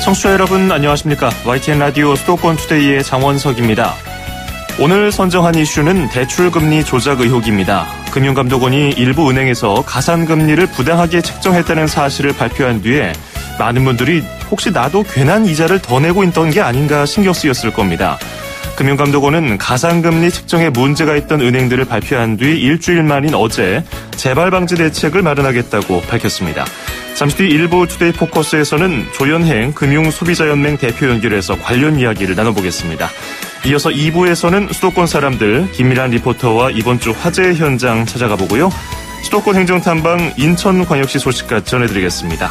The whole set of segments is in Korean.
청취자 여러분 안녕하십니까? YTN 라디오 수도권 투데이의 장원석입니다. 오늘 선정한 이슈는 대출금리 조작 의혹입니다. 금융감독원이 일부 은행에서 가산금리를 부당하게 책정했다는 사실을 발표한 뒤에 많은 분들이 혹시 나도 괜한 이자를 더 내고 있던 게 아닌가 신경 쓰였을 겁니다. 금융감독원은 가산금리 책정에 문제가 있던 은행들을 발표한 뒤 일주일 만인 어제 재발 방지 대책을 마련하겠다고 밝혔습니다. 잠시 뒤 일부 투데이 포커스에서는 조현행 금융소비자연맹 대표 연결해서 관련 이야기를 나눠보겠습니다. 이어서 2부에서는 수도권 사람들 김미란 리포터와 이번 주 화재 현장 찾아가 보고요. 수도권 행정탐방 인천광역시 소식까지 전해드리겠습니다.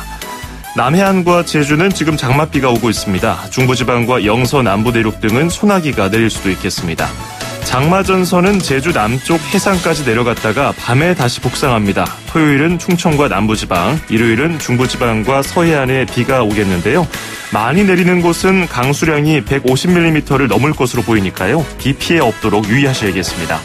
남해안과 제주는 지금 장맛비가 오고 있습니다. 중부지방과 영서 남부 내륙 등은 소나기가 내릴 수도 있겠습니다. 장마전선은 제주 남쪽 해상까지 내려갔다가 밤에 다시 북상합니다. 토요일은 충청과 남부지방, 일요일은 중부지방과 서해안에 비가 오겠는데요. 많이 내리는 곳은 강수량이 150mm를 넘을 것으로 보이니까요. 비 피해 없도록 유의하셔야겠습니다.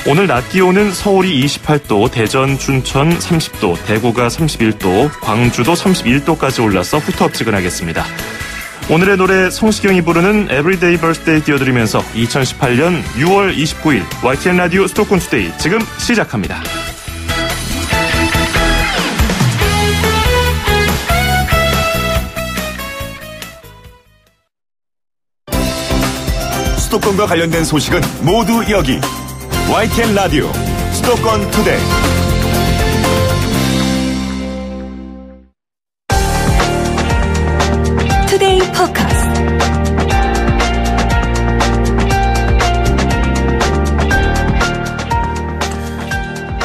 오늘 낮 기온은 서울이 28도, 대전, 춘천 30도, 대구가 31도, 광주도 31도까지 올라서 후텁지근하겠습니다. 오늘의 노래 성시경이 부르는 Everyday Birthday 띄워드리면서 2018년 6월 29일 YTN 라디오 수도권 투데이 지금 시작합니다. 수도권과 관련된 소식은 모두 여기 YTN 라디오 수도권 투데이. 투데이 포커스.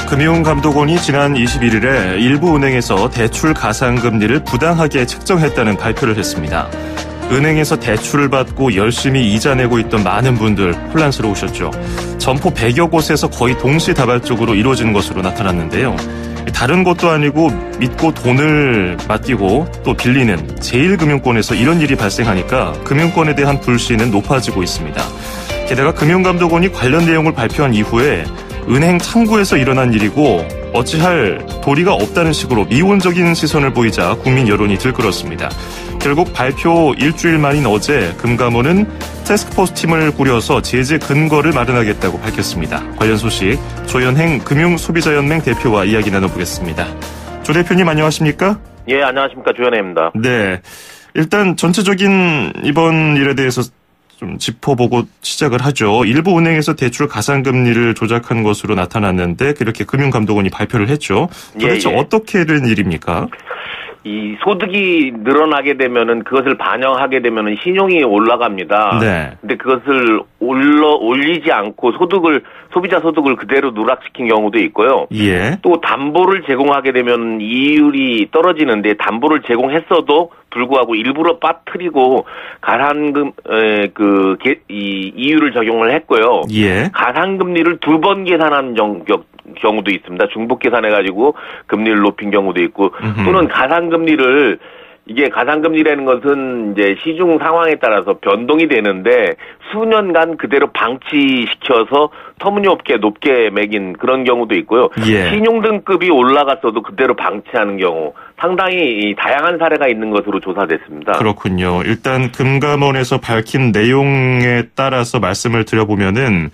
금융감독원이 지난 21일에 일부 은행에서 대출 가산금리를 부당하게 책정했다는 발표를 했습니다. 은행에서 대출을 받고 열심히 이자 내고 있던 많은 분들 혼란스러우셨죠. 점포 100여 곳에서 거의 동시다발적으로 이루어진 것으로 나타났는데요. 다른 것도 아니고 믿고 돈을 맡기고 또 빌리는 제1금융권에서 이런 일이 발생하니까 금융권에 대한 불신은 높아지고 있습니다. 게다가 금융감독원이 관련 내용을 발표한 이후에 은행 창구에서 일어난 일이고 어찌할 도리가 없다는 식으로 미온적인 시선을 보이자 국민 여론이 들끓었습니다. 결국 발표 일주일 만인 어제 금감원은 태스크포스 팀을 꾸려서 제재 근거를 마련하겠다고 밝혔습니다. 관련 소식 조현행 금융소비자연맹 대표와 이야기 나눠보겠습니다. 조 대표님 안녕하십니까? 예, 안녕하십니까. 조현행입니다. 네, 일단 전체적인 이번 일에 대해서 좀 짚어보고 시작을 하죠. 일부 은행에서 대출 가산금리를 조작한 것으로 나타났는데 그렇게 금융감독원이 발표를 했죠. 도대체 예. 어떻게 된 일입니까? 이 소득이 늘어나게 되면은 그것을 반영하게 되면은 신용이 올라갑니다. 네. 근데 그것을 올리지 않고 소비자 소득을 그대로 누락시킨 경우도 있고요. 예. 또 담보를 제공하게 되면 이율이 떨어지는데 담보를 제공했어도 불구하고 일부러 빠뜨리고 가산금 이 이율을 적용을 했고요. 예. 가산금리를 2번 계산한 경우도 있습니다. 중복 계산해가지고 금리를 높인 경우도 있고 또는 가산금리를 이게 가산금리라는 것은 이제 시중 상황에 따라서 변동이 되는데 수년간 그대로 방치시켜서 터무니없게 높게 매긴 그런 경우도 있고요. 예. 신용등급이 올라갔어도 그대로 방치하는 경우 상당히 다양한 사례가 있는 것으로 조사됐습니다. 그렇군요. 일단 금감원에서 밝힌 내용에 따라서 말씀을 드려보면은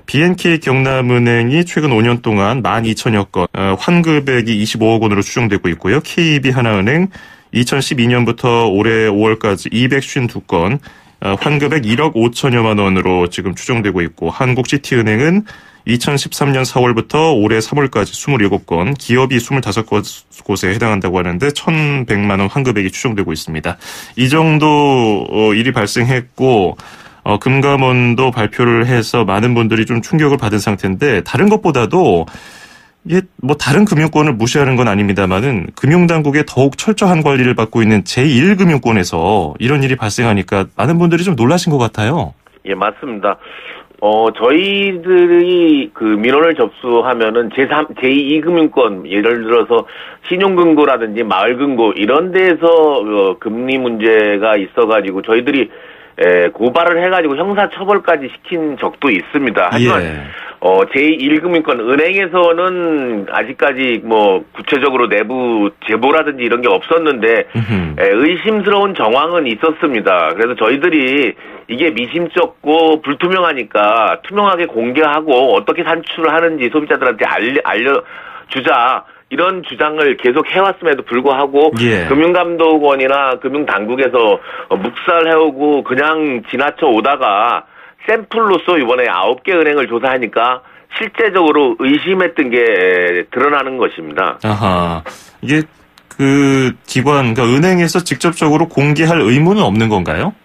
BNK 경남은행이 최근 5년 동안 12,000여 건, 환급액이 25억 원으로 추정되고 있고요. KB 하나은행 2012년부터 올해 5월까지 252건, 환급액 1억 5천여만 원으로 지금 추정되고 있고, 한국시티은행은 2013년 4월부터 올해 3월까지 27건, 기업이 25곳에 해당한다고 하는데 1,100만 원 환급액이 추정되고 있습니다. 이 정도 일이 발생했고, 금감원도 발표를 해서 많은 분들이 좀 충격을 받은 상태인데 다른 것보다도 이게 뭐 다른 금융권을 무시하는 건 아닙니다만은 금융당국의 더욱 철저한 관리를 받고 있는 제1금융권에서 이런 일이 발생하니까 많은 분들이 좀 놀라신 것 같아요. 예, 맞습니다. 저희들이 그 민원을 접수하면은 제2금융권, 예를 들어서 신용금고라든지 마을금고 이런 데서 금리 문제가 있어가지고 저희들이 고발을 해가지고 형사처벌까지 시킨 적도 있습니다. 하지만, 예. 제1금융권 은행에서는 아직까지 뭐 구체적으로 내부 제보라든지 이런 게 없었는데 의심스러운 정황은 있었습니다. 그래서 저희들이 이게 미심쩍고 불투명하니까 투명하게 공개하고 어떻게 산출을 하는지 소비자들한테 알려주자. 이런 주장을 계속 해왔음에도 불구하고 예. 금융감독원이나 금융당국에서 묵살해오고 그냥 지나쳐 오다가 샘플로서 이번에 9개 은행을 조사하니까 실제적으로 의심했던 게 드러나는 것입니다. 아하. 이게 그 기관, 그러니까 은행에서 직접적으로 공개할 의무는 없는 건가요?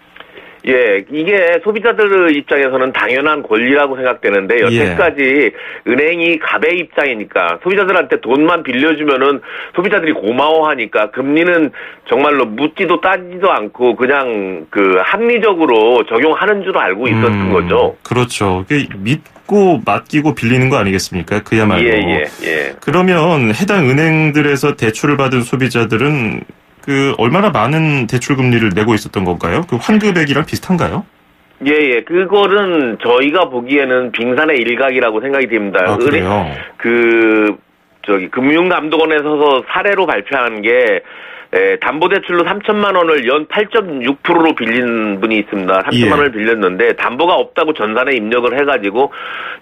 예, 이게 소비자들 입장에서는 당연한 권리라고 생각되는데 여태까지 은행이 갑의 입장이니까 소비자들한테 돈만 빌려주면은 소비자들이 고마워하니까 금리는 정말로 묻지도 따지도 않고 그냥 그 합리적으로 적용하는 줄 알고 있었던 거죠. 그렇죠. 믿고 맡기고 빌리는 거 아니겠습니까? 그야말로. 예. 그러면 해당 은행들에서 대출을 받은 소비자들은 얼마나 많은 대출 금리를 내고 있었던 건가요? 그 환급액이랑 비슷한가요? 예. 그거는 저희가 보기에는 빙산의 일각이라고 생각이 됩니다. 아, 그래요? 금융감독원에서 사례로 발표한 게, 담보대출로 3천만 원을 연 8.6%로 빌린 분이 있습니다. 3천만 원을 빌렸는데 담보가 없다고 전산에 입력을 해가지고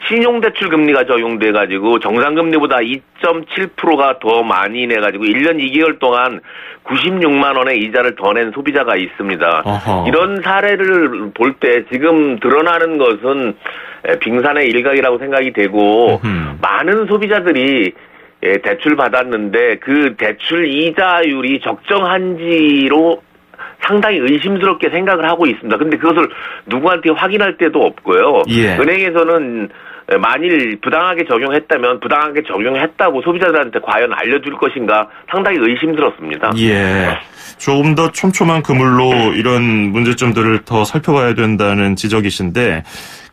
신용대출 금리가 적용돼가지고 정상금리보다 2.7%가 더 많이 내가지고 1년 2개월 동안 96만 원의 이자를 더 낸 소비자가 있습니다. 어허. 이런 사례를 볼 때 지금 드러나는 것은 빙산의 일각이라고 생각이 되고 많은 소비자들이 대출 받았는데 그 대출 이자율이 적정한지로 상당히 의심스럽게 생각을 하고 있습니다. 근데 그것을 누구한테 확인할 데도 없고요. 예. 은행에서는 만일 부당하게 적용했다면 부당하게 적용했다고 소비자들한테 과연 알려줄 것인가 상당히 의심스럽습니다. 예. 조금 더 촘촘한 그물로 이런 문제점들을 더 살펴봐야 된다는 지적이신데,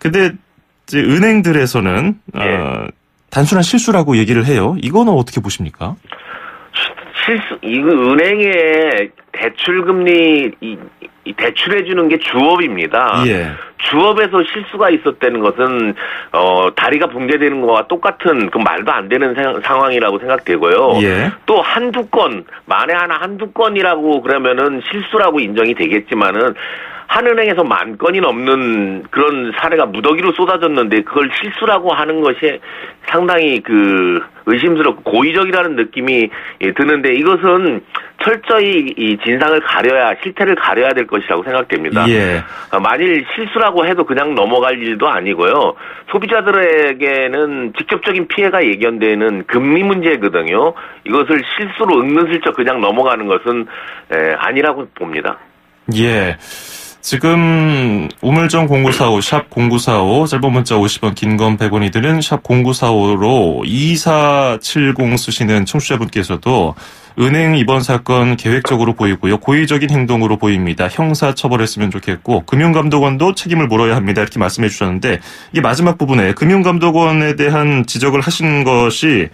근데 이제 은행들에서는 단순한 실수라고 얘기를 해요. 이거는 어떻게 보십니까? 이거 은행의 대출금리, 대출해주는 게 주업입니다. 예. 주업에서 실수가 있었다는 것은, 다리가 붕괴되는 거와 똑같은, 그 말도 안 되는 상황이라고 생각되고요. 예. 또 한두 건이라고 그러면은 실수라고 인정이 되겠지만은, 한은행에서 10,000건이 넘는 그런 사례가 무더기로 쏟아졌는데 그걸 실수라고 하는 것이 상당히 의심스럽고 고의적이라는 느낌이 드는데 이것은 철저히 이 진상을 실태를 가려야 될 것이라고 생각됩니다. 예. 만일 실수라고 해도 그냥 넘어갈 일도 아니고요. 소비자들에게는 직접적인 피해가 예견되는 금리 문제거든요. 이것을 실수로 은근슬쩍 그냥 넘어가는 것은 아니라고 봅니다. 예. 지금 우물정 0945 샵 0945 짧은 문자 50원 긴 건 100원이 드는 샵 0945로 2470 쓰시는 청취자분께서도 은행 이번 사건 계획적으로 보이고요. 고의적인 행동으로 보입니다. 형사 처벌했으면 좋겠고 금융감독원도 책임을 물어야 합니다. 이렇게 말씀해 주셨는데 이게 마지막 부분에 금융감독원에 대한 지적을 하신 것이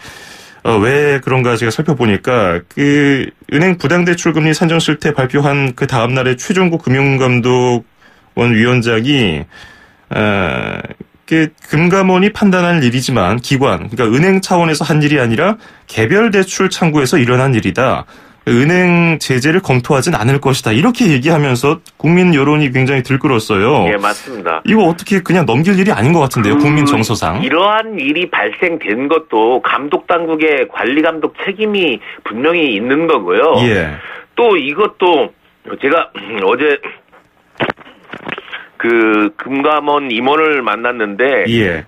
왜 그런가 제가 살펴보니까 은행 부당대출금리 산정 실태 발표한 그 다음 날에 최종구 금융감독원 위원장이 금감원이 판단할 일이지만 그러니까 은행 차원에서 한 일이 아니라 개별 대출 창구에서 일어난 일이다. 은행 제재를 검토하진 않을 것이다. 이렇게 얘기하면서 국민 여론이 굉장히 들끓었어요. 예, 맞습니다. 이거 어떻게 그냥 넘길 일이 아닌 것 같은데요. 국민 정서상. 이러한 일이 발생된 것도 감독당국의 관리감독 책임이 분명히 있는 거고요. 예. 또 이것도 제가 어제 금감원 임원을 만났는데 예.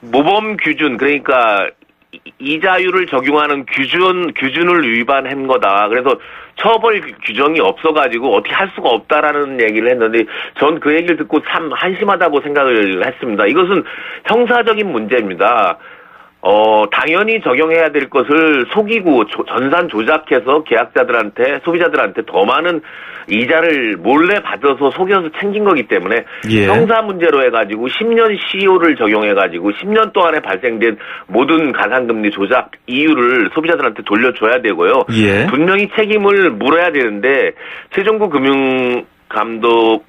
모범 규준 그러니까 이자율을 적용하는 규준을 위반한 거다. 그래서 처벌 규정이 없어가지고 어떻게 할 수가 없다라는 얘기를 했는데 전 그 얘기를 듣고 참 한심하다고 생각을 했습니다. 이것은 형사적인 문제입니다. 당연히 적용해야 될 것을 속이고 전산 조작해서 계약자들한테 소비자들한테 더 많은 이자를 몰래 받아서 속여서 챙긴 거기 때문에 예. 형사 문제로 해가지고 10년 CO를 적용해가지고 10년 동안에 발생된 모든 가상금리 조작 이유를 소비자들한테 돌려줘야 되고요. 예. 분명히 책임을 물어야 되는데 최종구 금융감독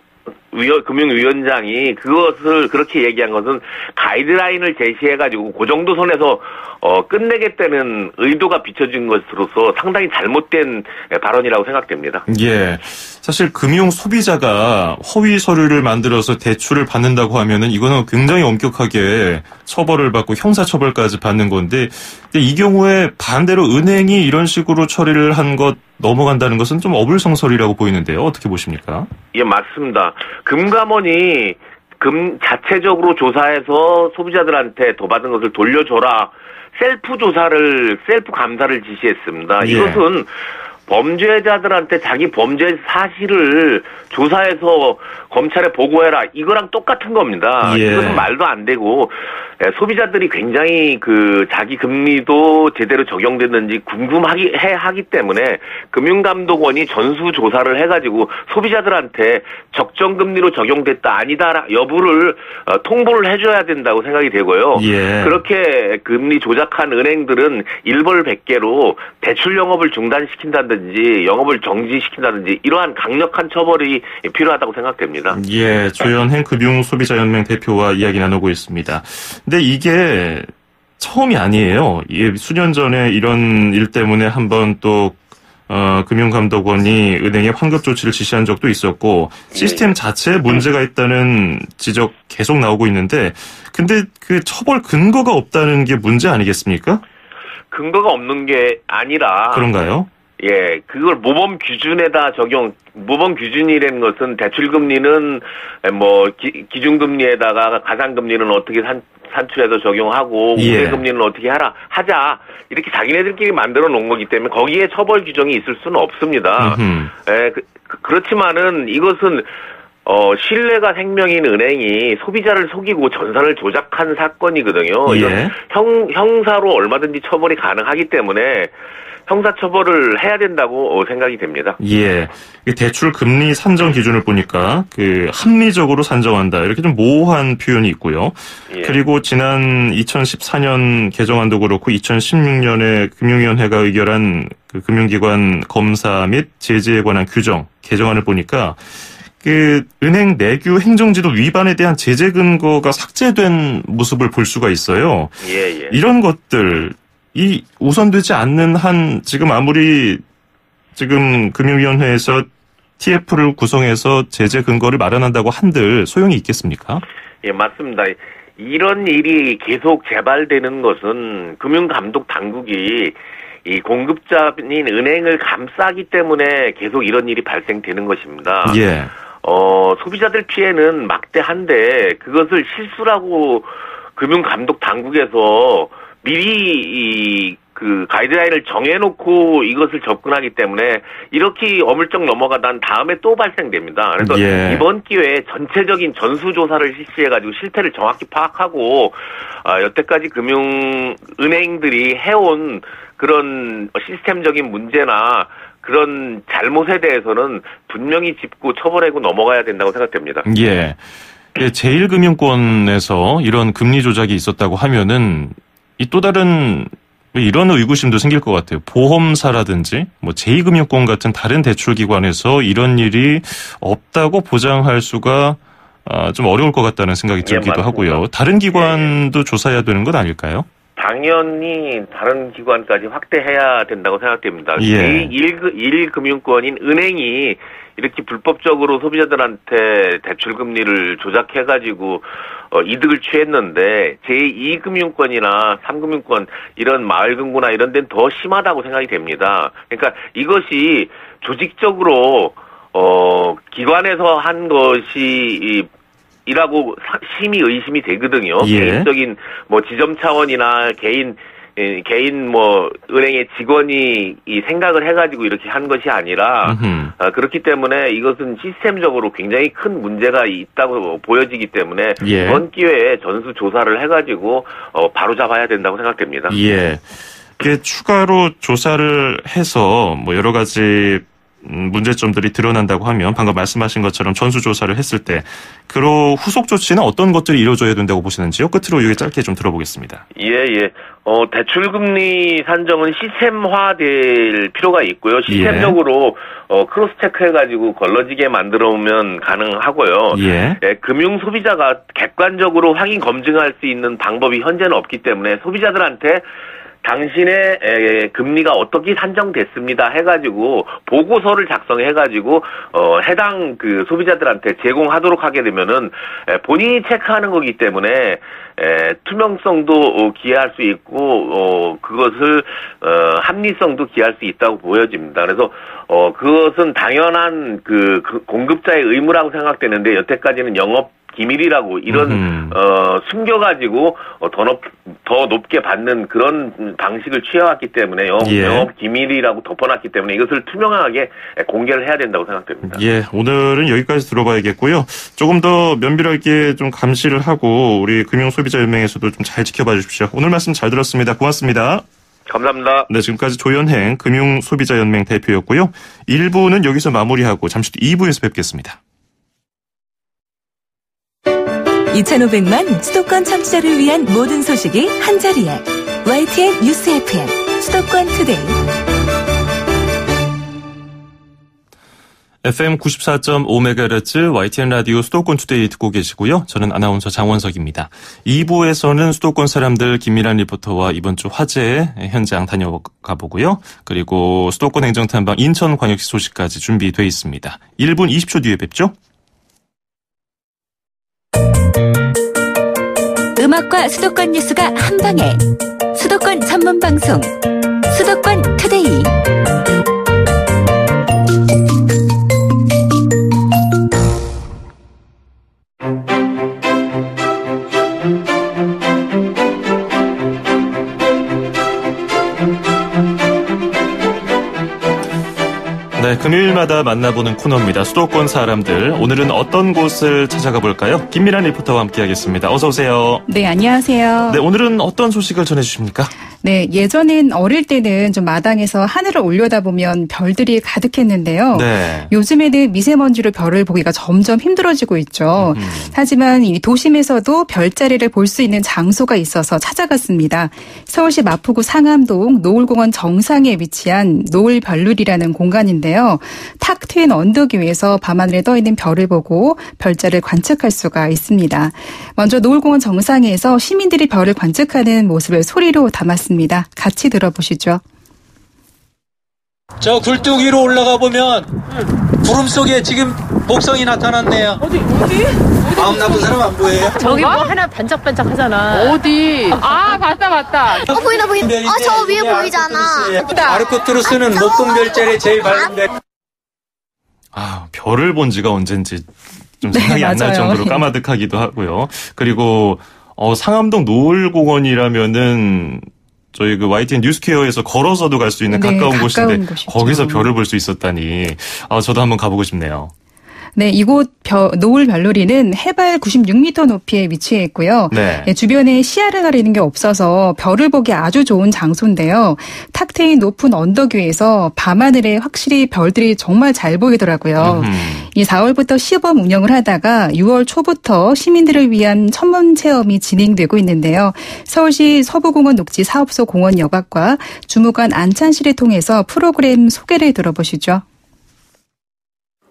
금융위원장이 그것을 그렇게 얘기한 것은 가이드라인을 제시해가지고 그 정도 선에서 끝내겠다는 의도가 비춰진 것으로서 상당히 잘못된 발언이라고 생각됩니다. 예. 사실 금융 소비자가 허위 서류를 만들어서 대출을 받는다고 하면은 이거는 굉장히 엄격하게 처벌을 받고 형사처벌까지 받는 건데, 근데 이 경우에 반대로 은행이 이런 식으로 처리를 한 것 넘어간다는 것은 좀 어불성설이라고 보이는데요. 어떻게 보십니까? 예, 맞습니다. 금감원이 자체적으로 조사해서 소비자들한테 더 받은 것을 돌려줘라. 셀프 감사를 지시했습니다. 예. 이것은 범죄자들한테 자기 범죄 사실을 조사해서 검찰에 보고해라. 이거랑 똑같은 겁니다. 예. 이것은 말도 안 되고, 소비자들이 굉장히 자기 금리도 제대로 적용됐는지 하기 때문에 금융감독원이 전수조사를 해가지고 소비자들한테 적정금리로 적용됐다 아니다 여부를 통보를 해줘야 된다고 생각이 되고요. 예. 그렇게 금리 조작한 은행들은 일벌백계로 대출 영업을 중단시킨다든지 영업을 정지시킨다든지 이러한 강력한 처벌이 필요하다고 생각됩니다. 예, 조현행 금융소비자연맹 대표와 이야기 나누고 있습니다. 근데 이게 처음이 아니에요. 수년 전에 이런 일 때문에 한번 또 금융감독원이 은행에 환급 조치를 지시한 적도 있었고 시스템 자체에 문제가 있다는 지적 계속 나오고 있는데, 근데 그 처벌 근거가 없다는 게 문제 아니겠습니까? 근거가 없는 게 아니라. 그런가요? 예, 그걸 모범 규준이라는 것은 대출금리는 기준금리에다가 가상금리는 어떻게 산출해서 적용하고 예. 우대금리는 어떻게 하자 이렇게 자기네들끼리 만들어 놓은 거기 때문에 거기에 처벌 규정이 있을 수는 없습니다. 예, 그렇지만은 이것은 신뢰가 생명인 은행이 소비자를 속이고 전산을 조작한 사건이거든요. 예. 이건 형사로 얼마든지 처벌이 가능하기 때문에 형사처벌을 해야 된다고 생각이 됩니다. 예. 대출 금리 산정 기준을 보니까 합리적으로 산정한다. 이렇게 좀 모호한 표현이 있고요. 예. 그리고 지난 2014년 개정안도 그렇고 2016년에 금융위원회가 의결한 금융기관 검사 및 제재에 관한 규정 개정안을 보니까 은행 내규 행정지도 위반에 대한 제재 근거가 삭제된 모습을 볼 수가 있어요. 예. 이런 것들 우선되지 않는 한 지금 아무리 지금 금융위원회에서 TF를 구성해서 제재 근거를 마련한다고 한들 소용이 있겠습니까? 예, 맞습니다. 이런 일이 계속 재발되는 것은 금융감독 당국이 이 공급자인 은행을 감싸기 때문에 계속 이런 일이 발생되는 것입니다. 예. 소비자들 피해는 막대한데 그것을 실수라고 금융감독 당국에서 미리 가이드라인을 정해놓고 이것을 접근하기 때문에 이렇게 어물쩍 넘어가다 다음에 또 발생됩니다. 그래서 예. 이번 기회에 전체적인 전수조사를 실시해가지고 실태를 정확히 파악하고 여태까지 금융은행들이 해온 그런 시스템적인 문제나 그런 잘못에 대해서는 분명히 짚고 처벌하고 넘어가야 된다고 생각됩니다. 예. 제1금융권에서 이런 금리 조작이 있었다고 하면은 또 다른 이런 의구심도 생길 것 같아요. 보험사라든지 제2금융권 같은 다른 대출기관에서 이런 일이 없다고 보장할 수가 좀 어려울 것 같다는 생각이 들기도 하고요. 다른 기관도 조사해야 되는 것 아닐까요? 당연히 다른 기관까지 확대해야 된다고 생각됩니다. 예. 제1금융권인 은행이 이렇게 불법적으로 소비자들한테 대출금리를 조작해가지고 이득을 취했는데 제2금융권이나 3금융권 이런 마을금고나 이런 데는 더 심하다고 생각이 됩니다. 그러니까 이것이 조직적으로 기관에서 한 것이 이라고 심히 의심이 되거든요. 예. 개인적인 지점 차원이나 개인 은행의 직원이 이 생각을 해가지고 이렇게 한 것이 아니라 그렇기 때문에 이것은 시스템적으로 굉장히 큰 문제가 있다고 보여지기 때문에 예. 이번 기회에 전수 조사를 해가지고 바로 잡아야 된다고 생각됩니다. 예. 추가로 조사를 해서 여러 가지 문제점들이 드러난다고 하면 방금 말씀하신 것처럼 전수조사를 했을 때 그로 후속 조치는 어떤 것들이 이루어져야 된다고 보시는지요? 끝으로 이게 짧게 좀 들어보겠습니다. 예. 대출금리 산정은 시스템화될 필요가 있고요. 시스템적으로 크로스 체크해가지고 걸러지게 만들어오면 가능하고요. 금융 소비자가 객관적으로 확인 검증할 수 있는 방법이 현재는 없기 때문에 소비자들한테 당신의 금리가 어떻게 산정됐습니다 해가지고 보고서를 작성해가지고 해당 그 소비자들한테 제공하도록 하게 되면은 본인이 체크하는 거기 때문에 투명성도 기여할 수 있고 그것을 합리성도 기여할 수 있다고 보여집니다. 그래서 그것은 당연한 그 공급자의 의무라고 생각되는데 여태까지는 영업 기밀이라고 이런 숨겨가지고 더 높게 받는 그런 방식을 취해왔기 때문에 영업 기밀이라고 덮어놨기 때문에 이것을 투명하게 공개를 해야 된다고 생각됩니다. 오늘은 여기까지 들어봐야겠고요. 조금 더 면밀하게 좀 감시를 하고 우리 금융소비자연맹에서도 좀 잘 지켜봐 주십시오. 오늘 말씀 잘 들었습니다. 고맙습니다. 감사합니다. 네, 지금까지 조현행 금융소비자연맹 대표였고요. 1부는 여기서 마무리하고 잠시 뒤 2부에서 뵙겠습니다. 2,500만 수도권 청취자를 위한 모든 소식이 한자리에 YTN 뉴스 FM 수도권 투데이 FM 94.5MHz YTN 라디오 수도권 투데이 듣고 계시고요. 저는 아나운서 장원석입니다. 2부에서는 수도권 사람들 김미란 리포터와 이번 주 화재 현장 다녀가 보고요. 그리고 수도권 행정탐방 인천광역시 소식까지 준비되어 있습니다. 1분 20초 뒤에 뵙죠. 음악과 수도권 뉴스가 한방에 수도권 전문 방송 수도권 투데이 네, 금요일마다 만나보는 코너입니다. 수도권 사람들. 오늘은 어떤 곳을 찾아가 볼까요? 김미란 리포터와 함께하겠습니다. 어서 오세요. 네, 안녕하세요. 네, 오늘은 어떤 소식을 전해주십니까? 네, 예전엔 어릴 때는 좀 마당에서 하늘을 올려다보면 별들이 가득했는데요. 네. 요즘에는 미세먼지로 별을 보기가 점점 힘들어지고 있죠. 하지만 이 도심에서도 별자리를 볼 수 있는 장소가 있어서 찾아갔습니다. 서울시 마포구 상암동 노을공원 정상에 위치한 노을별룰이라는 공간인데요. 탁 트인 언덕 위에서 밤하늘에 떠있는 별을 보고 별자리를 관측할 수가 있습니다. 먼저 노을공원 정상에서 시민들이 별을 관측하는 모습을 소리로 담았습니다. 같이 들어보시죠. 저 굴뚝 위로 올라가 보면 구름 속에 지금 목성이 나타났네요. 어디? 마음 나쁜 사람 안 보여요? 저기 뭐 하나 반짝반짝 하잖아. 어디? 아, 봤다. 보인다. 저 위에 보이잖아. 아르코트루스는 목동별자리 제일 밝은데. 별을 본 지가 언젠지 좀 생각이 안 날 정도로 까마득하기도 하고요. 그리고 상암동 노을공원이라면은 저희 그 YTN 뉴스퀘어에서 걸어서도 갈 수 있는 가까운 곳인데 거기서 별을 볼 수 있었다니 저도 한번 가보고 싶네요. 네, 이곳 노을별놀이는 해발 96m 높이에 위치해 있고요. 네. 주변에 시야를 가리는 게 없어서 별을 보기 아주 좋은 장소인데요. 탁 트인 높은 언덕 위에서 밤하늘에 확실히 별들이 정말 잘 보이더라고요. 이 4월부터 시범 운영을 하다가 6월 초부터 시민들을 위한 천문 체험이 진행되고 있는데요. 서울시 서부공원 녹지 사업소 공원 여각과 주무관 안찬실을 통해서 프로그램 소개를 들어보시죠.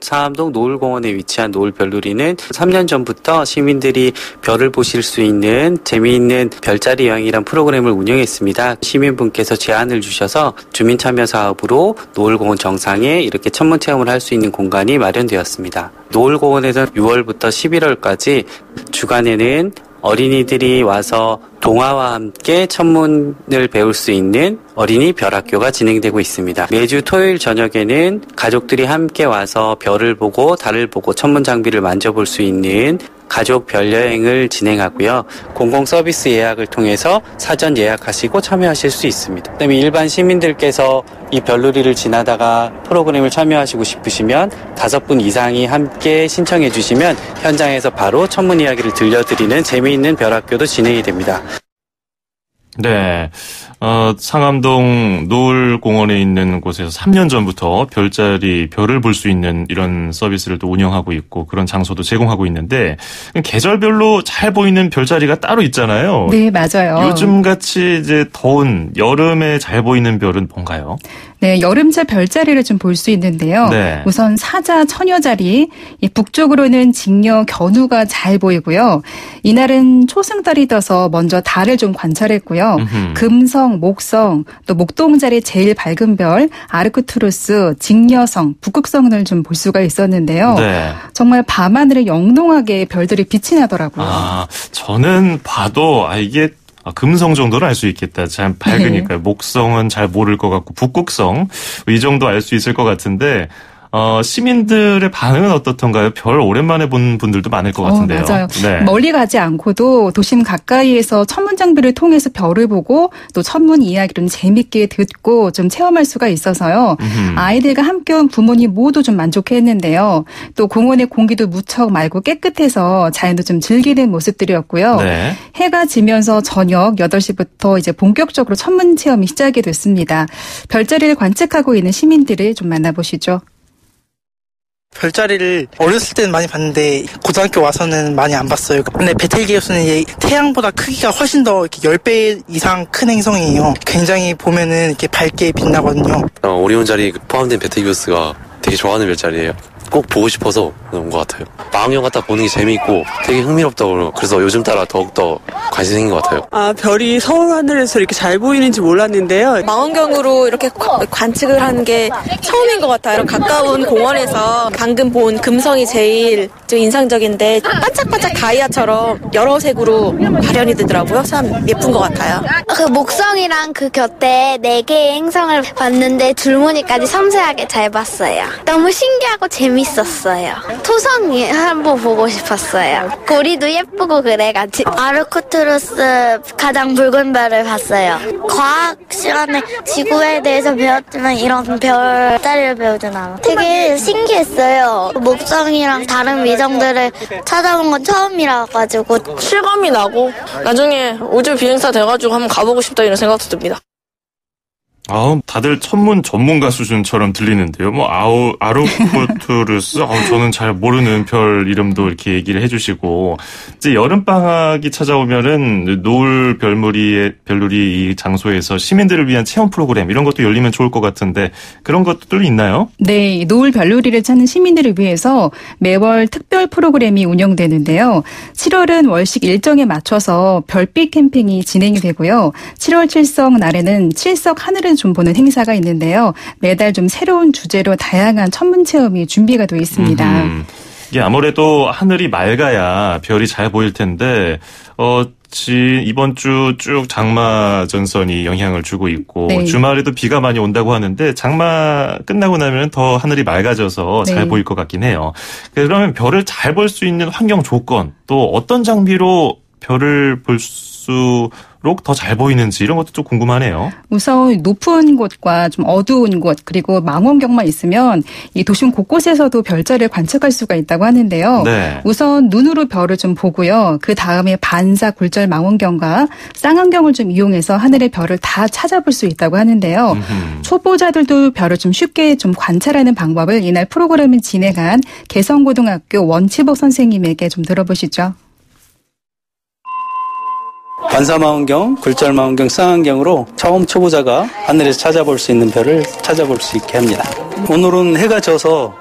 상암동 노을공원에 위치한 노을별놀이는 3년 전부터 시민들이 별을 보실 수 있는 재미있는 별자리 여행이란 프로그램을 운영했습니다. 시민분께서 제안을 주셔서 주민참여 사업으로 노을공원 정상에 이렇게 천문 체험을 할 수 있는 공간이 마련되었습니다. 노을공원에서는 6월부터 11월까지 주간에는 어린이들이 와서 동화와 함께 천문을 배울 수 있는 어린이 별학교가 진행되고 있습니다. 매주 토요일 저녁에는 가족들이 함께 와서 별을 보고 달을 보고 천문 장비를 만져볼 수 있는 가족 별여행을 진행하고요. 공공 서비스 예약을 통해서 사전 예약하시고 참여하실 수 있습니다. 그다음에 일반 시민들께서 이 별놀이를 지나다가 프로그램을 참여하시고 싶으시면 5분 이상이 함께 신청해 주시면 현장에서 바로 천문 이야기를 들려드리는 재미있는 별학교도 진행이 됩니다. 네. 상암동 노을공원에 있는 곳에서 3년 전부터 별을 볼 수 있는 이런 서비스를 또 운영하고 있고 그런 장소도 제공하고 있는데 계절별로 잘 보이는 별자리가 따로 있잖아요. 네, 맞아요. 요즘 같이 이제 더운 여름에 잘 보이는 별은 뭔가요? 네, 여름철 별자리를 좀 볼 수 있는데요. 네. 우선 사자, 처녀자리, 북쪽으로는 직녀, 견우가 잘 보이고요. 이날은 초승달이 떠서 먼저 달을 좀 관찰했고요. 금성, 목성, 또 목동자리 제일 밝은 별, 아르크투루스, 직녀성, 북극성을 좀 볼 수가 있었는데요. 네. 정말 밤하늘에 영롱하게 별들이 빛이 나더라고요. 저는 봐도 이게 금성 정도는 알 수 있겠다. 참 밝으니까요. 네. 목성은 잘 모를 것 같고 북극성 이 정도 알 수 있을 것 같은데 시민들의 반응은 어떻던가요? 별 오랜만에 본 분들도 많을 것 같은데요. 맞아요. 네. 멀리 가지 않고도 도심 가까이에서 천문 장비를 통해서 별을 보고 또 천문 이야기를 재밌게 듣고 좀 체험할 수가 있어서요. 아이들과 함께 온 부모님 모두 좀 만족했는데요. 또 공원의 공기도 무척 맑고 깨끗해서 자연도 좀 즐기는 모습들이었고요. 네. 해가 지면서 저녁 8시부터 이제 본격적으로 천문 체험이 시작이 됐습니다. 별자리를 관측하고 있는 시민들을 좀 만나보시죠. 별자리를 어렸을 때는 많이 봤는데 고등학교 와서는 많이 안 봤어요. 근데 베텔게우스는 태양보다 크기가 훨씬 더 이렇게 10배 이상 큰 행성이에요. 굉장히 보면은 이렇게 밝게 빛나거든요. 오리온 자리 포함된 베텔게우스가 되게 좋아하는 별자리예요. 꼭 보고 싶어서 온 것 같아요. 망원경 갖다 보는 게 재미있고 되게 흥미롭다고 그래서 요즘 따라 더욱더 관심이 생긴 것 같아요. 별이 서울 하늘에서 이렇게 잘 보이는지 몰랐는데요. 망원경으로 이렇게 관측을 하는 게 처음인 것 같아요. 가까운 공원에서 방금 본 금성이 제일 좀 인상적인데 반짝반짝 다이아처럼 여러 색으로 발현이 되더라고요. 참 예쁜 것 같아요. 그 목성이랑 그 곁에 4개의 행성을 봤는데 줄무늬까지 섬세하게 잘 봤어요. 너무 신기하고 재밌었어요. 토성이 한번 보고 싶었어요. 고리도 예쁘고 그래가지고. 아르크투루스 가장 붉은 별을 봤어요. 과학 시간에 지구에 대해서 배웠지만 이런 별자리를 배우진 않아. 되게 신기했어요. 목성이랑 다른 위성들을 찾아본 건 처음이라 가지고 실감이 나고 나중에 우주 비행사 돼가지고 한번 가보고 싶다 이런 생각도 듭니다. 다들 천문 전문가 수준처럼 들리는데요. 아르크투루스, 저는 잘 모르는 별 이름도 이렇게 얘기를 해주시고, 이제 여름방학이 찾아오면은 노을 별놀이 이 장소에서 시민들을 위한 체험 프로그램 이런 것도 열리면 좋을 것 같은데 그런 것도 있나요? 네, 노을 별놀이를 찾는 시민들을 위해서 매월 특별 프로그램이 운영되는데요. 7월은 월식 일정에 맞춰서 별빛 캠핑이 진행이 되고요. 7월 7석 날에는 7석 하늘을 좀 보는 행사가 있는데요. 매달 좀 새로운 주제로 다양한 천문 체험이 준비가 되어 있습니다. 이게 아무래도 하늘이 맑아야 별이 잘 보일 텐데 이번 주 쭉 장마 전선이 영향을 주고 있고 네. 주말에도 비가 많이 온다고 하는데 장마 끝나고 나면 더 하늘이 맑아져서 네. 잘 보일 것 같긴 해요. 그러면 별을 잘 볼 수 있는 환경 조건 또 어떤 장비로 별을 볼수록 더 잘 보이는지 이런 것도 좀 궁금하네요. 우선 높은 곳과 좀 어두운 곳 그리고 망원경만 있으면 이 도심 곳곳에서도 별자리를 관측할 수가 있다고 하는데요. 네. 우선 눈으로 별을 좀 보고요. 그 다음에 반사 굴절 망원경과 쌍안경을 좀 이용해서 하늘의 별을 다 찾아볼 수 있다고 하는데요. 초보자들도 별을 좀 쉽게 좀 관찰하는 방법을 이날 프로그램을 진행한 개성고등학교 원치복 선생님에게 좀 들어보시죠. 반사망원경, 굴절망원경, 쌍안경으로 처음 초보자가 하늘에서 찾아볼 수 있는 별을 찾아볼 수 있게 합니다. 오늘은 해가 져서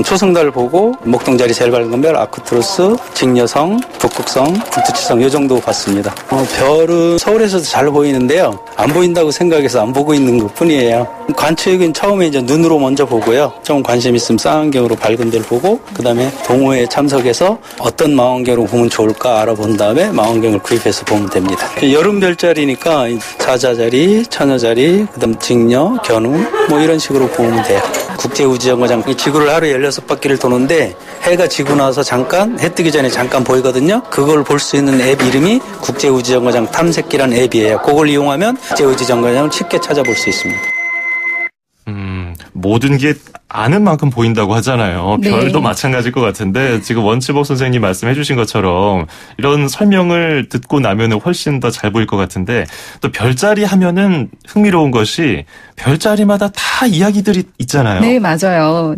초승달 보고 목동자리 제일 밝은 별, 아크투루스, 직녀성, 북극성, 북두칠성 이 정도 봤습니다. 별은 서울에서도 잘 보이는데요. 안 보인다고 생각해서 안 보고 있는 것뿐이에요. 관측은 처음에 이제 눈으로 먼저 보고요. 좀 관심 있으면 쌍안경으로 밝은 별 보고 그다음에 동호회에 참석해서 어떤 망원경으로 보면 좋을까 알아본 다음에 망원경을 구입해서 보면 됩니다. 여름 별자리니까 사자자리, 처녀자리, 그다음 직녀, 견우 뭐 이런 식으로 보면 돼요. 국제우주정거장 지구를 하루에 16바퀴를 도는데 해가 지고 나서 잠깐 해 뜨기 전에 잠깐 보이거든요. 그걸 볼 수 있는 앱 이름이 국제우주정거장 탐색기라는 앱이에요. 그걸 이용하면 국제우주정거장을 쉽게 찾아볼 수 있습니다. 모든 게 아는 만큼 보인다고 하잖아요. 네. 별도 마찬가지일 것 같은데 지금 원치복 선생님 말씀해 주신 것처럼 이런 설명을 듣고 나면은 훨씬 더 잘 보일 것 같은데 또 별자리 하면은 흥미로운 것이 별자리마다 다 이야기들이 있잖아요. 네, 맞아요.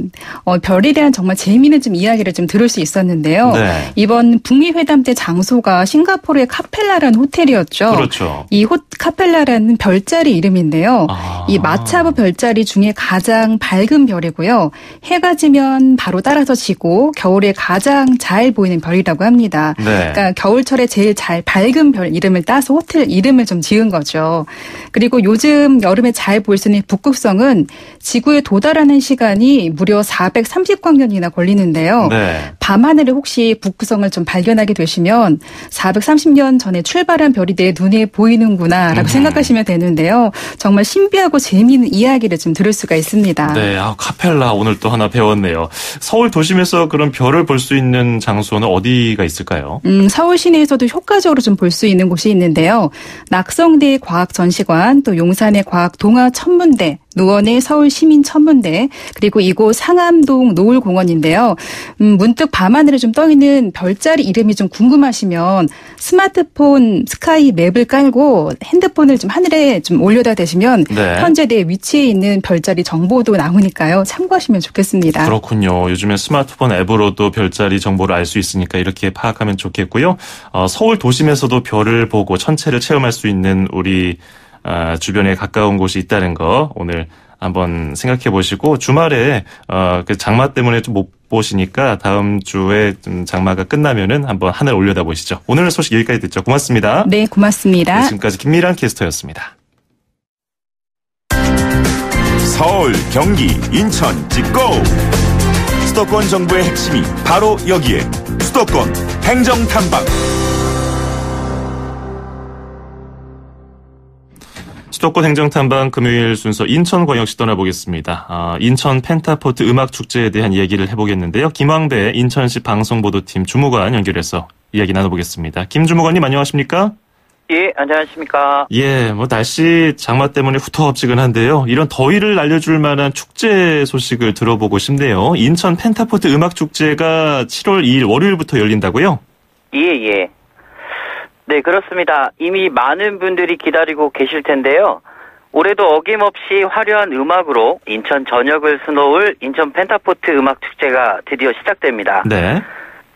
별에 대한 정말 재미있는 좀 이야기를 좀 들을 수 있었는데요. 네. 이번 북미 회담 때 장소가 싱가포르의 카펠라라는 호텔이었죠. 그렇죠. 이 카펠라라는 별자리 이름인데요. 이 마차브 별자리 중에 가장 밝은 별이고요. 해가 지면 바로 따라서 지고 겨울에 가장 잘 보이는 별이라고 합니다. 네. 그러니까 겨울철에 제일 잘 밝은 별 이름을 따서 호텔 이름을 좀 지은 거죠. 그리고 요즘 여름에 잘 보일 수 있는 북극성은 지구에 도달하는 시간이 무려 430광년이나 걸리는데요. 네. 밤하늘에 혹시 북극성을 좀 발견하게 되시면 430년 전에 출발한 별이 내 눈에 보이는구나라고 생각하시면 되는데요. 정말 신비하고 재미있는 이야기를 좀 들을 수가 있습니다. 네, 카펠라 오늘 또 하나 배웠네요. 서울 도심에서 그런 별을 볼 수 있는 장소는 어디가 있을까요? 서울 시내에서도 효과적으로 좀 볼 수 있는 곳이 있는데요. 낙성대 과학전시관, 또 용산의 과학동아천문대, 노원의 서울시민천문대, 그리고 이곳 상암동 노을공원인데요. 문득 밤하늘에 좀 떠있는 별자리 이름이 좀 궁금하시면 스마트폰 스카이 맵을 깔고 핸드폰을 좀 하늘에 좀 올려다 대시면 네. 현재 내 위치에 있는 별자리 정보도 나오니까요. 참고하시면 좋겠습니다. 그렇군요. 요즘에 스마트폰 앱으로도 별자리 정보를 알 수 있으니까 이렇게 파악하면 좋겠고요. 서울 도심에서도 별을 보고 천체를 체험할 수 있는 우리 주변에 가까운 곳이 있다는 거 오늘 한번 생각해 보시고 주말에 그 장마 때문에 좀 못 보시니까 다음 주에 좀 장마가 끝나면은 한번 하늘 올려다 보시죠. 오늘 소식 여기까지 듣죠. 고맙습니다. 네, 고맙습니다. 네, 지금까지 김미란 캐스터였습니다. 서울, 경기, 인천 찍고 수도권 정부의 핵심이 바로 여기에 수도권 행정탐방. 수도권 행정탐방 금요일 순서 인천광역시 떠나보겠습니다. 인천 펜타포트 음악축제에 대한 얘기를 해보겠는데요. 김황배 인천시 방송보도팀 주무관 연결해서 이야기 나눠보겠습니다. 김 주무관님 안녕하십니까? 예, 안녕하십니까? 예, 날씨 장마 때문에 후텁지근한데요. 이런 더위를 알려줄 만한 축제 소식을 들어보고 싶네요. 인천 펜타포트 음악축제가 7월 2일 월요일부터 열린다고요? 예. 네, 그렇습니다. 이미 많은 분들이 기다리고 계실 텐데요. 올해도 어김없이 화려한 음악으로 인천 전역을 수놓을 인천 펜타포트 음악축제가 드디어 시작됩니다. 네.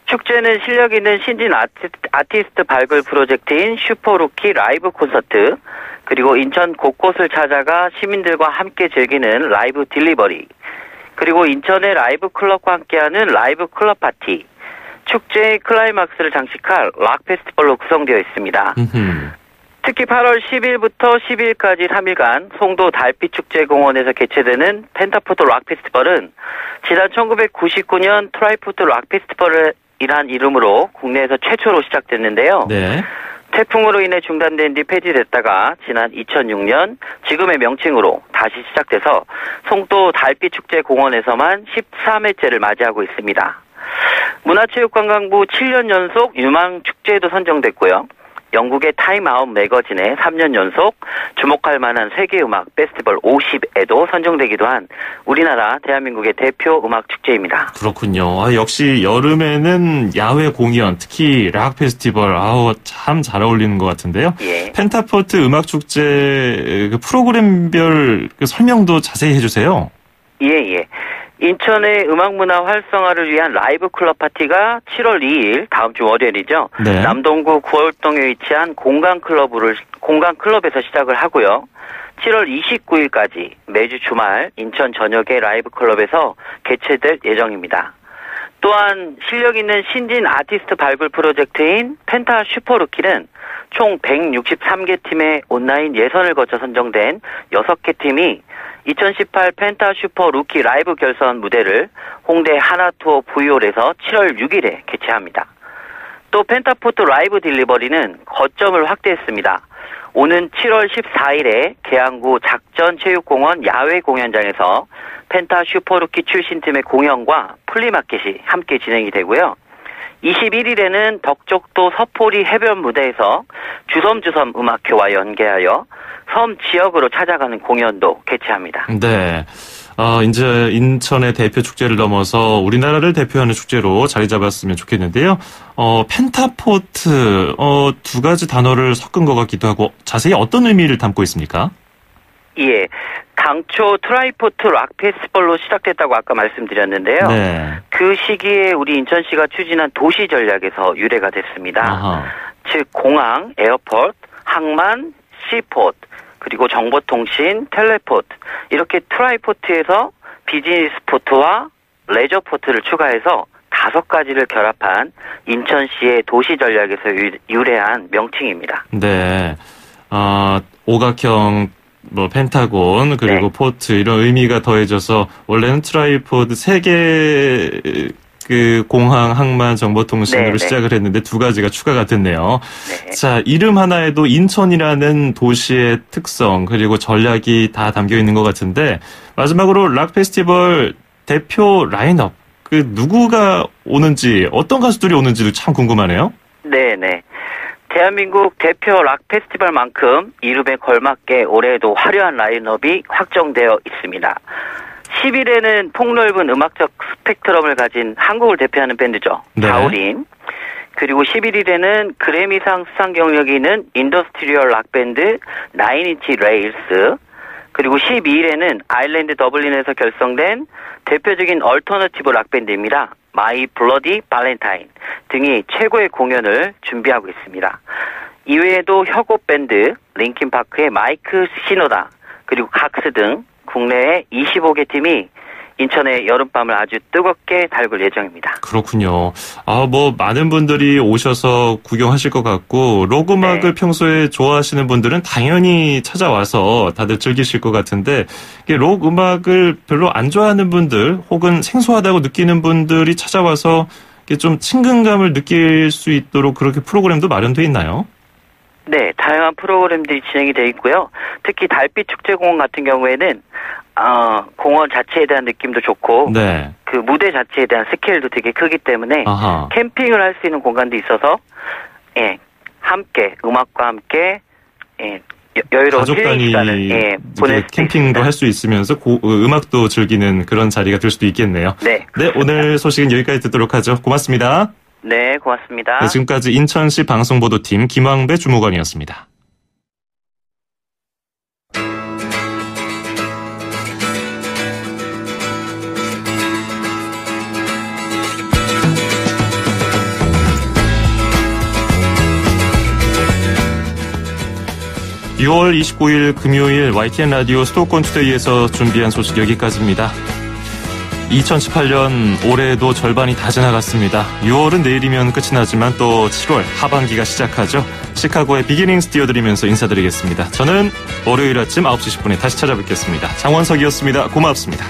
축제는 실력 있는 신진 아티스트 발굴 프로젝트인 슈퍼루키 라이브 콘서트, 그리고 인천 곳곳을 찾아가 시민들과 함께 즐기는 라이브 딜리버리, 그리고 인천의 라이브 클럽과 함께하는 라이브 클럽 파티, 축제의 클라이막스를 장식할 락 페스티벌로 구성되어 있습니다. 특히 8월 10일부터 12일까지 3일간 송도 달빛축제공원에서 개최되는 펜타포트 락 페스티벌은 지난 1999년 트라이포트 락 페스티벌이란 이름으로 국내에서 최초로 시작됐는데요. 네. 태풍으로 인해 중단된 뒤 폐지됐다가 지난 2006년 지금의 명칭으로 다시 시작돼서 송도 달빛축제공원에서만 13회째를 맞이하고 있습니다. 문화체육관광부 7년 연속 유망축제에도 선정됐고요. 영국의 타임아웃 매거진에 3년 연속 주목할 만한 세계음악 페스티벌 50에도 선정되기도 한 우리나라 대한민국의 대표 음악축제입니다. 그렇군요. 역시 여름에는 야외 공연, 특히 락 페스티벌, 참 잘 어울리는 것 같은데요. 예. 펜타포트 음악축제 프로그램별 설명도 자세히 해주세요. 예. 인천의 음악문화 활성화를 위한 라이브 클럽 파티가 7월 2일 다음 주 월요일이죠. 네. 남동구 구월동에 위치한 공간클럽에서 시작을 하고요. 7월 29일까지 매주 주말 인천 전역의 라이브 클럽에서 개최될 예정입니다. 또한 실력 있는 신진 아티스트 발굴 프로젝트인 펜타 슈퍼루키는 총 163개 팀의 온라인 예선을 거쳐 선정된 6개 팀이 2018 펜타 슈퍼 루키 라이브 결선 무대를 홍대 하나투어 V홀에서 7월 6일에 개최합니다. 또 펜타포트 라이브 딜리버리는 거점을 확대했습니다. 오는 7월 14일에 계양구 작전체육공원 야외 공연장에서 펜타 슈퍼 루키 출신팀의 공연과 플리마켓이 함께 진행이 되고요. 21일에는 덕적도 서포리 해변 무대에서 주섬주섬 음악회와 연계하여 섬 지역으로 찾아가는 공연도 개최합니다. 네. 이제 인천의 대표 축제를 넘어서 우리나라를 대표하는 축제로 자리 잡았으면 좋겠는데요. 펜타포트, 두 가지 단어를 섞은 것 같기도 하고 자세히 어떤 의미를 담고 있습니까? 예. 당초 트라이포트 락 페스티벌로 시작됐다고 아까 말씀드렸는데요. 네. 그 시기에 우리 인천시가 추진한 도시 전략에서 유래가 됐습니다. 아하. 즉 공항, 에어포트, 항만, 시포트, 그리고 정보통신, 텔레포트 이렇게 트라이포트에서 비즈니스 포트와 레저 포트를 추가해서 5가지를 결합한 인천시의 도시 전략에서 유래한 명칭입니다. 네. 오각형 펜타곤 그리고 네. 포트 이런 의미가 더해져서 원래는 트라이포드 3개 그 공항, 항만, 정보통신으로 네네. 시작을 했는데 2가지가 추가가 됐네요. 네. 자, 이름 하나에도 인천이라는 도시의 특성 그리고 전략이 다 담겨 있는 것 같은데 마지막으로 락 페스티벌 대표 라인업 누구가 오는지 어떤 가수들이 오는지도 참 궁금하네요. 네네. 대한민국 대표 락 페스티벌만큼 이름에 걸맞게 올해도 화려한 라인업이 확정되어 있습니다. 10일에는 폭넓은 음악적 스펙트럼을 가진 한국을 대표하는 밴드죠. 네. 다우린. 그리고 11일에는 그래미상 수상 경력이 있는 인더스트리얼 락밴드 나인인치 레일스. 그리고 12일에는 아일랜드 더블린에서 결성된 대표적인 얼터너티브 락밴드입니다. 마이 블러디 발렌타인 등이 최고의 공연을 준비하고 있습니다. 이외에도 협업 밴드 링킨파크의 마이크 시노다 그리고 각스 등 국내의 25개 팀이 인천의 여름밤을 아주 뜨겁게 달굴 예정입니다. 그렇군요. 많은 분들이 오셔서 구경하실 것 같고 록 음악을 네. 평소에 좋아하시는 분들은 당연히 찾아와서 다들 즐기실 것 같은데 록 음악을 별로 안 좋아하는 분들 혹은 생소하다고 느끼는 분들이 찾아와서 좀 친근감을 느낄 수 있도록 그렇게 프로그램도 마련되어 있나요? 네, 다양한 프로그램들이 진행이 되어 있고요. 특히 달빛 축제공원 같은 경우에는 공원 자체에 대한 느낌도 좋고 네. 그 무대 자체에 대한 스케일도 되게 크기 때문에 아하. 캠핑을 할 수 있는 공간도 있어서 함께 음악과 함께 여유로운 힐링 시간을 보낼 수 캠핑도 할 수 있으면서 음악도 즐기는 그런 자리가 될 수도 있겠네요. 네, 네 오늘 소식은 여기까지 듣도록 하죠. 고맙습니다. 네, 고맙습니다. 네, 지금까지 인천시 방송보도팀 김황배 주무관이었습니다. (6월 29일) 금요일 YTN 라디오 수도권 투데이에서 준비한 소식 여기까지입니다. 2018년 올해도 절반이 다 지나갔습니다. 6월은 내일이면 끝이 나지만 또 7월 하반기가 시작하죠. 시카고의 비기닝스 띄워드리면서 인사드리겠습니다. 저는 월요일 아침 9시 10분에 다시 찾아뵙겠습니다. 장원석이었습니다. 고맙습니다.